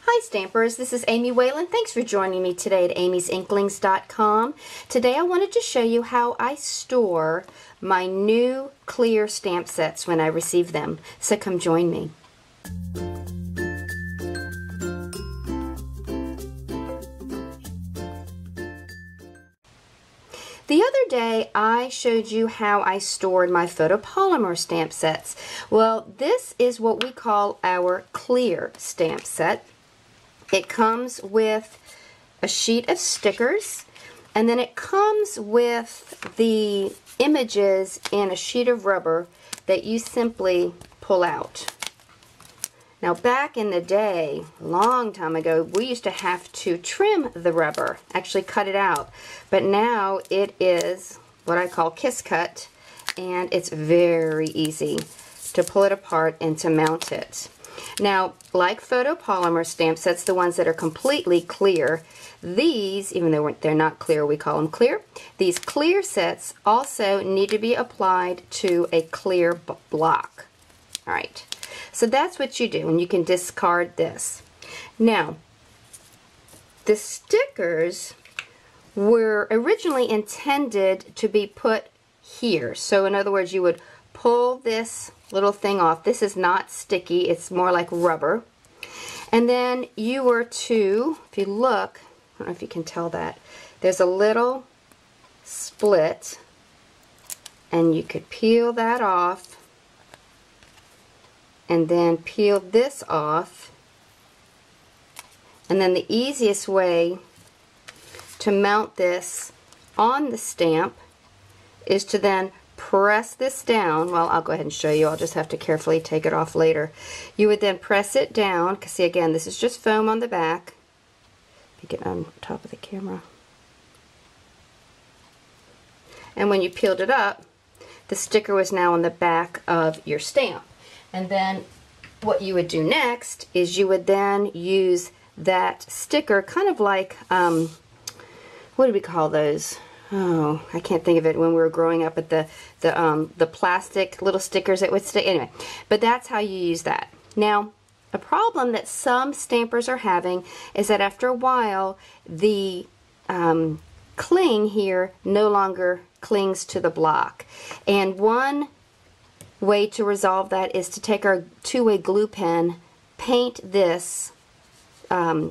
Hi Stampers, this is Amy Whelan. Thanks for joining me today at amysinklings.com. Today I wanted to show you how I store my new clear stamp sets when I receive them. So come join me. The other day I showed you how I stored my photopolymer stamp sets. Well, this is what we call our clear stamp set. It comes with a sheet of stickers, and then it comes with the images in a sheet of rubber that you simply pull out. Now back in the day, a long time ago, we used to have to trim the rubber, actually cut it out. But now it is what I call kiss cut, and it's very easy to pull it apart and to mount it. Now, like photopolymer stamp sets, the ones that are completely clear, these, even though they're not clear, we call them clear, these clear sets also need to be applied to a clear block. Alright, so that's what you do, and you can discard this. Now, the stickers were originally intended to be put here. So in other words, you would pull this little thing off. This is not sticky, it's more like rubber. And then you were to, if you look, I don't know if you can tell that, there's a little split, and you could peel that off and then peel this off. And then the easiest way to mount this on the stamp is to then press this down. Well, I'll go ahead and show you. I'll just have to carefully take it off later. You would then press it down, because see, again, this is just foam on the back. Let me get on top of the camera. And when you peeled it up, the sticker was now on the back of your stamp. And then what you would do next is you would then use that sticker, kind of like, what do we call those? Oh, I can't think of it. When we were growing up at the plastic little stickers that would stick. Anyway, but that's how you use that. Now, a problem that some stampers are having is that after a while, the cling here no longer clings to the block. And one way to resolve that is to take our two-way glue pen, paint this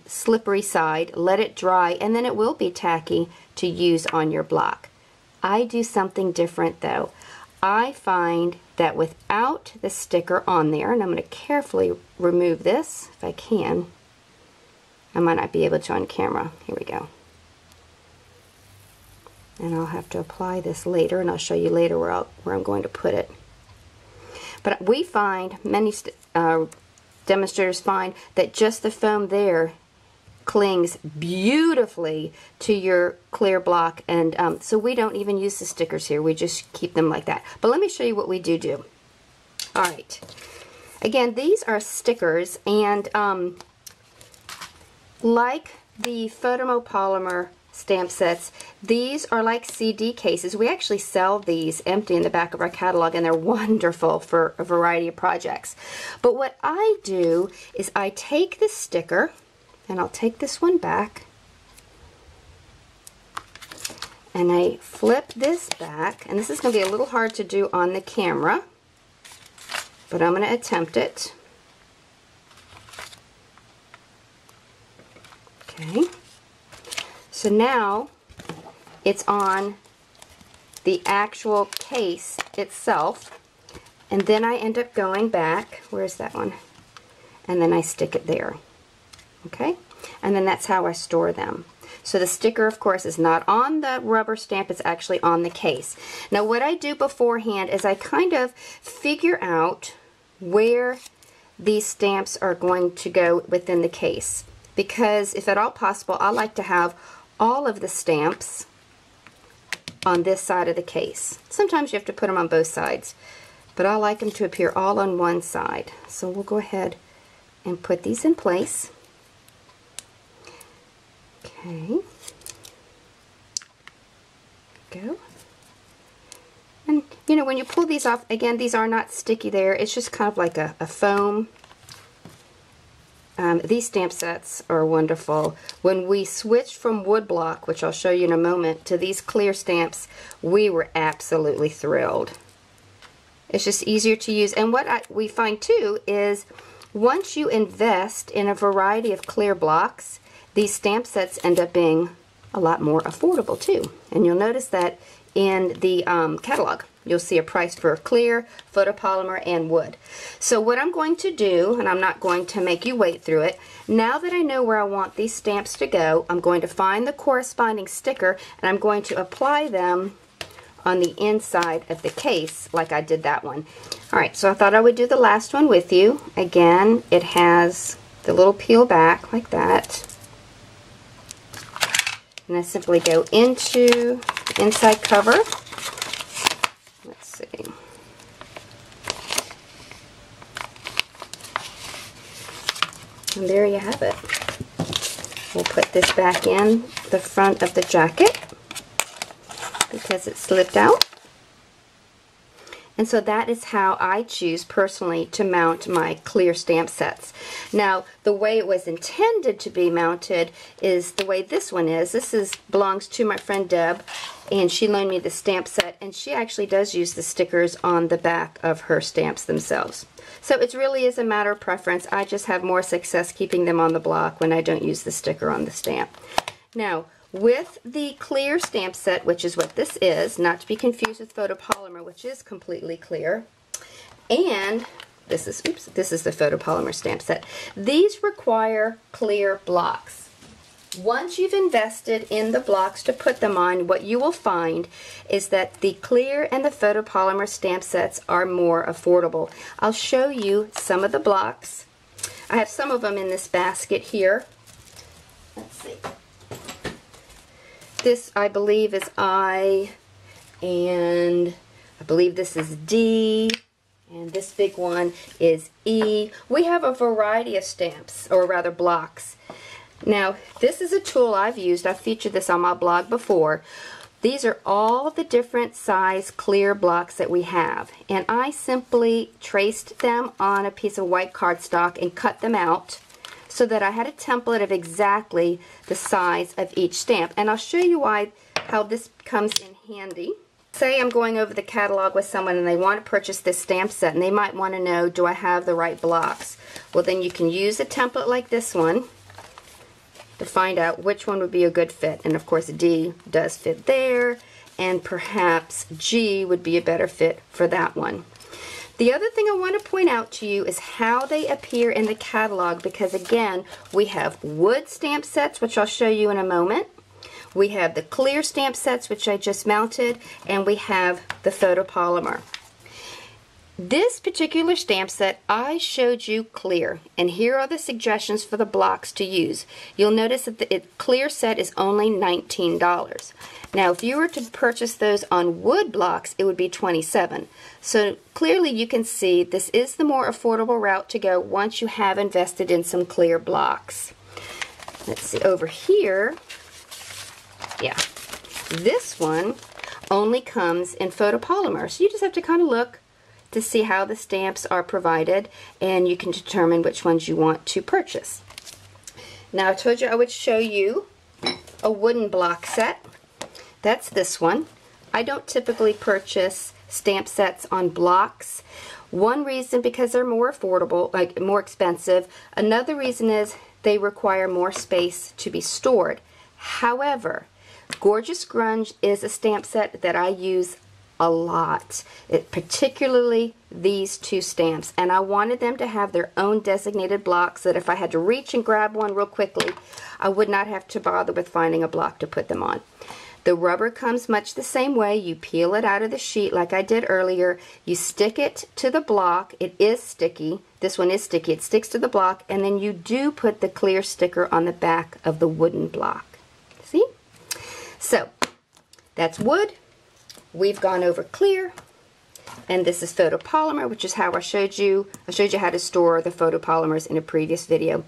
slippery side, let it dry, and then it will be tacky to use on your block. I do something different though. I find that without the sticker on there, and I'm going to carefully remove this if I can. I might not be able to on camera. Here we go. And I'll have to apply this later, and I'll show you later where I'm going to put it. But we find, many demonstrators find, that just the foam there clings beautifully to your clear block, and so we don't even use the stickers here. We just keep them like that. But let me show you what we do. Alright, again, these are stickers, and like the photopolymer stamp sets, these are like CD cases. We actually sell these empty in the back of our catalog, and they're wonderful for a variety of projects. But what I do is I take the sticker, and I'll take this one back, and I flip this back, and this is going to be a little hard to do on the camera, but I'm going to attempt it. Okay. So now it's on the actual case itself, and then I end up going back, where's that one, and then I stick it there. Okay, and then that's how I store them. So the sticker, of course, is not on the rubber stamp, it's actually on the case. Now what I do beforehand is I kind of figure out where these stamps are going to go within the case, because if at all possible, I like to have all of the stamps on this side of the case. Sometimes you have to put them on both sides, but I like them to appear all on one side. So we'll go ahead and put these in place. Okay. Go. And you know, when you pull these off, again, these are not sticky there. It's just kind of like a foam These stamp sets are wonderful. When we switched from wood block, which I'll show you in a moment, to these clear stamps, we were absolutely thrilled. It's just easier to use. And what we find too is once you invest in a variety of clear blocks, these stamp sets end up being a lot more affordable too. And you'll notice that in the catalog. You'll see a price for clear, photopolymer, and wood. So what I'm going to do, and I'm not going to make you wait through it, now that I know where I want these stamps to go, I'm going to find the corresponding sticker and I'm going to apply them on the inside of the case like I did that one. Alright, so I thought I would do the last one with you. Again, it has the little peel back like that. And I simply go into the inside cover. Let's see. And there you have it. We'll put this back in the front of the jacket because it slipped out. And so that is how I choose personally to mount my clear stamp sets. Now, the way it was intended to be mounted is the way this one is. This belongs to my friend Deb, and she loaned me the stamp set, and she actually does use the stickers on the back of her stamps themselves. So it really is a matter of preference. I just have more success keeping them on the block when I don't use the sticker on the stamp. Now, with the clear stamp set, which is what this is, not to be confused with photopolymer, which is completely clear, and this is the photopolymer stamp set. These require clear blocks. Once you've invested in the blocks to put them on, what you will find is that the clear and the photopolymer stamp sets are more affordable. I'll show you some of the blocks. I have some of them in this basket here. Let's see. This, I believe, is I, and I believe this is D, and this big one is E. We have a variety of stamps, or rather blocks. Now, this is a tool I've used. I've featured this on my blog before. These are all the different size clear blocks that we have, and I simply traced them on a piece of white cardstock and cut them out so that I had a template of exactly the size of each stamp. And I'll show you how this comes in handy. Say I'm going over the catalog with someone and they want to purchase this stamp set and they might want to know, do I have the right blocks? Well, then you can use a template like this one to find out which one would be a good fit. And of course D does fit there, and perhaps G would be a better fit for that one. The other thing I want to point out to you is how they appear in the catalog, because again, we have wood stamp sets, which I'll show you in a moment. We have the clear stamp sets, which I just mounted, and we have the photopolymer. This particular stamp set I showed you clear, and here are the suggestions for the blocks to use. You'll notice that the clear set is only $19. Now, if you were to purchase those on wood blocks, it would be $27. So clearly you can see this is the more affordable route to go once you have invested in some clear blocks. Let's see, over here, yeah, this one only comes in photopolymer. So you just have to kind of look to see how the stamps are provided, and you can determine which ones you want to purchase. Now, I told you I would show you a wooden block set. That's this one. I don't typically purchase stamp sets on blocks. One reason, because they're more affordable, like more expensive. Another reason is they require more space to be stored. However, Gorgeous Grunge is a stamp set that I use a lot, particularly these two stamps, and I wanted them to have their own designated blocks, that if I had to reach and grab one real quickly, I would not have to bother with finding a block to put them on. The rubber comes much the same way. You peel it out of the sheet like I did earlier. You stick it to the block. It is sticky. This one is sticky. It sticks to the block, and then you do put the clear sticker on the back of the wooden block. See? So, that's wood. We've gone over clear, and this is photopolymer, which is how I showed you how to store the photopolymers in a previous video.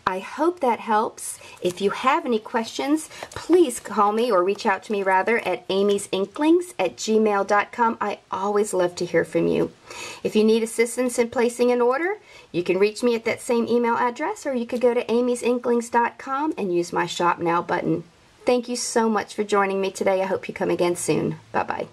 I hope that helps, If you have any questions, please call me or reach out to me rather at amysinklings@gmail.com. I always love to hear from you. If you need assistance in placing an order, you can reach me at that same email address, or you could go to amysinklings.com and use my Shop Now button. Thank you so much for joining me today. I hope you come again soon. Bye-bye.